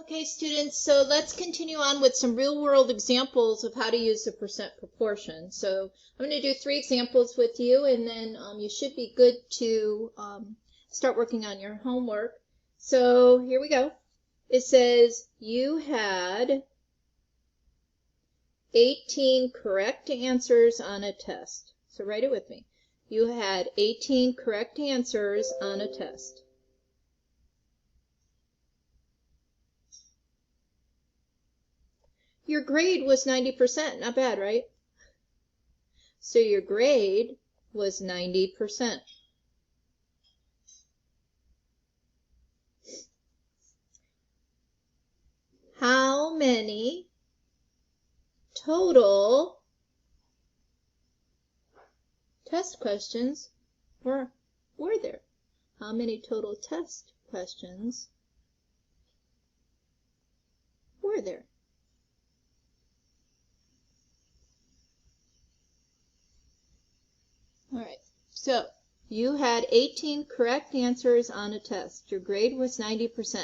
Okay, students, so let's continue on with some real-world examples of how to use the percent proportion. So I'm going to do 3 examples with you, and then you should be good to start working on your homework. So here we go. It says you had 18 correct answers on a test. So write it with me. You had 18 correct answers on a test. Your grade was 90%. Not bad, right? So your grade was 90%. How many total test questions were there? How many total test questions were there? All right, so you had 18 correct answers on a test. Your grade was 90%.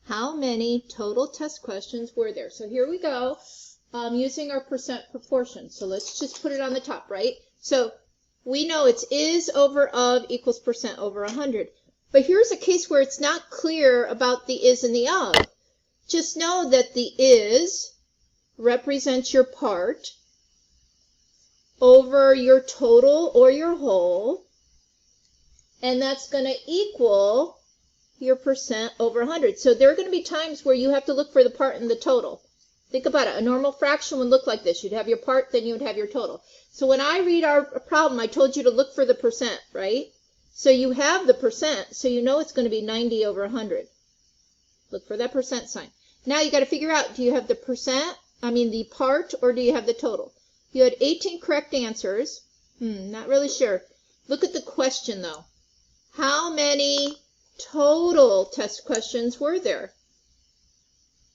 How many total test questions were there? So here we go, using our percent proportion. So let's just put it on the top, right? So we know it's is over of equals percent over 100. But here's a case where it's not clear about the is and the of. Just know that the is represents your part over your total or your whole, and that's going to equal your percent over 100. So there are going to be times where you have to look for the part and the total. Think about it. A normal fraction would look like this. You'd have your part, then you would have your total. So when I read our problem, I told you to look for the percent, right? So you have the percent, so you know it's going to be 90 over 100. Look for that percent sign. Now you got to figure out, do you have the the part, or do you have the total? You had 18 correct answers. Not really sure. Look at the question, though. How many total test questions were there?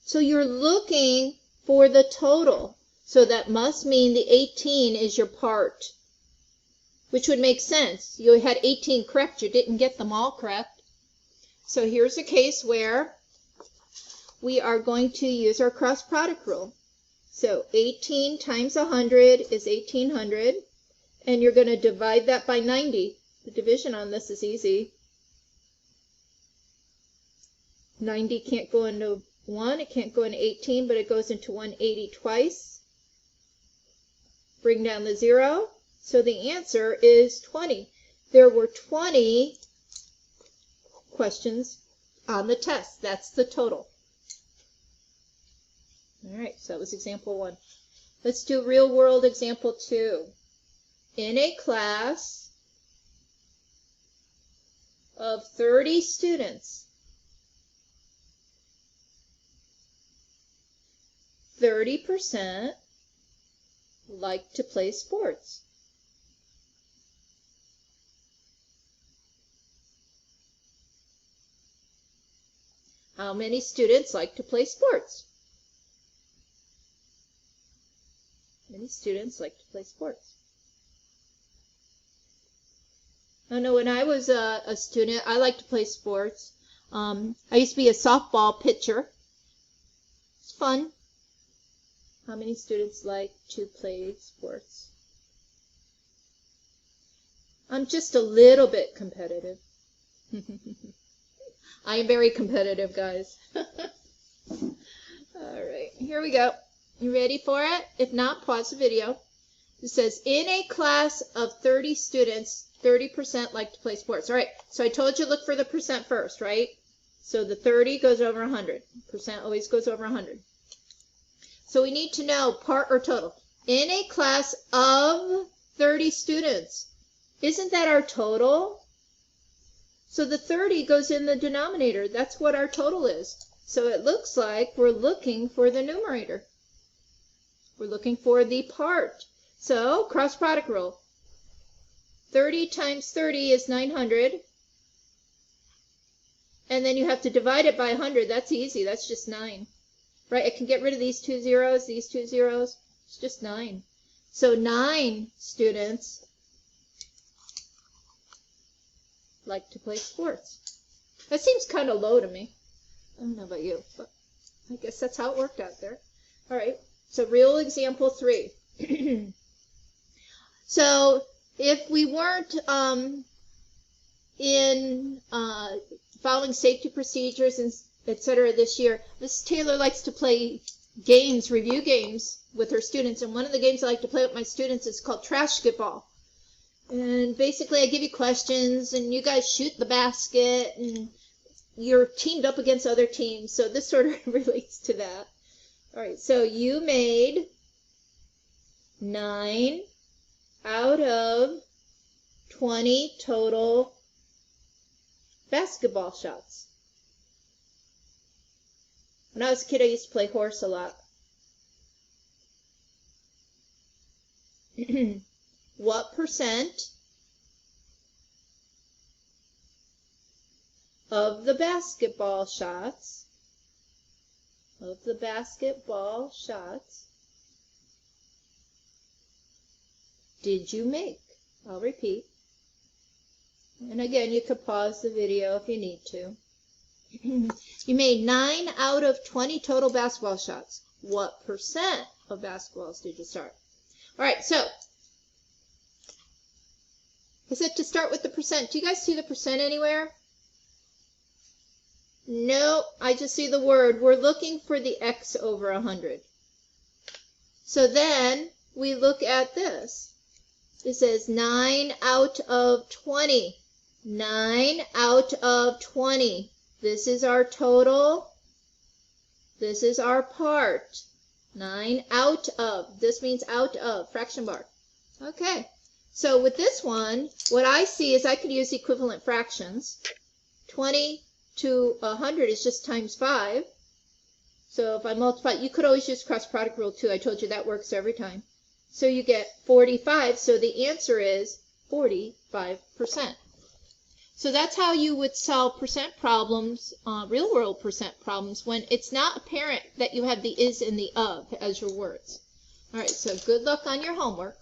So you're looking for the total. So that must mean the 18 is your part, which would make sense. You had 18 correct. You didn't get them all correct. So here's a case where we are going to use our cross product rule. So 18 times 100 is 1800, and you're going to divide that by 90. The division on this is easy. 90 can't go into 1, it can't go into 18, but it goes into 180 twice. Bring down the 0, so the answer is 20. There were 20 questions on the test. That's the total. All right, so that was example 1. Let's do real world example 2. In a class of 30 students, 30% like to play sports. How many students like to play sports? Many students like to play sports. I know when I was a student, I liked to play sports. I used to be a softball pitcher. It's fun. How many students like to play sports? I'm just a little bit competitive. I am very competitive, guys. All right, here we go. You ready for it? If not, pause the video. It says, in a class of 30 students, 30% like to play sports. All right, so I told you look for the percent first, right? So the 30 goes over 100. Percent always goes over 100. So we need to know part or total. In a class of 30 students, isn't that our total? So the 30 goes in the denominator. That's what our total is. So it looks like we're looking for the numerator. We're looking for the part. So cross product rule. 30 times 30 is 900. And then you have to divide it by 100. That's easy. That's just 9. Right? I can get rid of these 2 zeros, these 2 zeros. It's just 9. So 9 students like to play sports. That seems kind of low to me. I don't know about you, but I guess that's how it worked out there. All right, so real example 3. So if we weren't in following safety procedures and etc. this year, Mrs. Taylor likes to play games, review games with her students, and one of the games I like to play with my students is called Trash-Get-Ball. And basically I give you questions and you guys shoot the basket and you're teamed up against other teams. So this sort of relates to that. All right, so you made 9 out of 20 total basketball shots. When I was a kid, I used to play horse a lot. What percent of the basketball shots did you make? I'll repeat. And again, you could pause the video if you need to. You made 9 out of 20 total basketball shots. What percent of basketballs did you start? All right, so I said to start with the percent. Do you guys see the percent anywhere? No, I just see the word. We're looking for the x over 100. So then we look at this. It says 9 out of 20. 9 out of 20. This is our total. This is our part. 9 out of. This means out of, fraction bar. Okay. So with this one, what I see is I could use equivalent fractions. 20 to 100 is just times 5. So if I multiply, you could always use cross product rule too. I told you that works every time. So you get 45. So the answer is 45%. So that's how you would solve percent problems, real world percent problems, when it's not apparent that you have the is and the of as your words. All right, so good luck on your homework.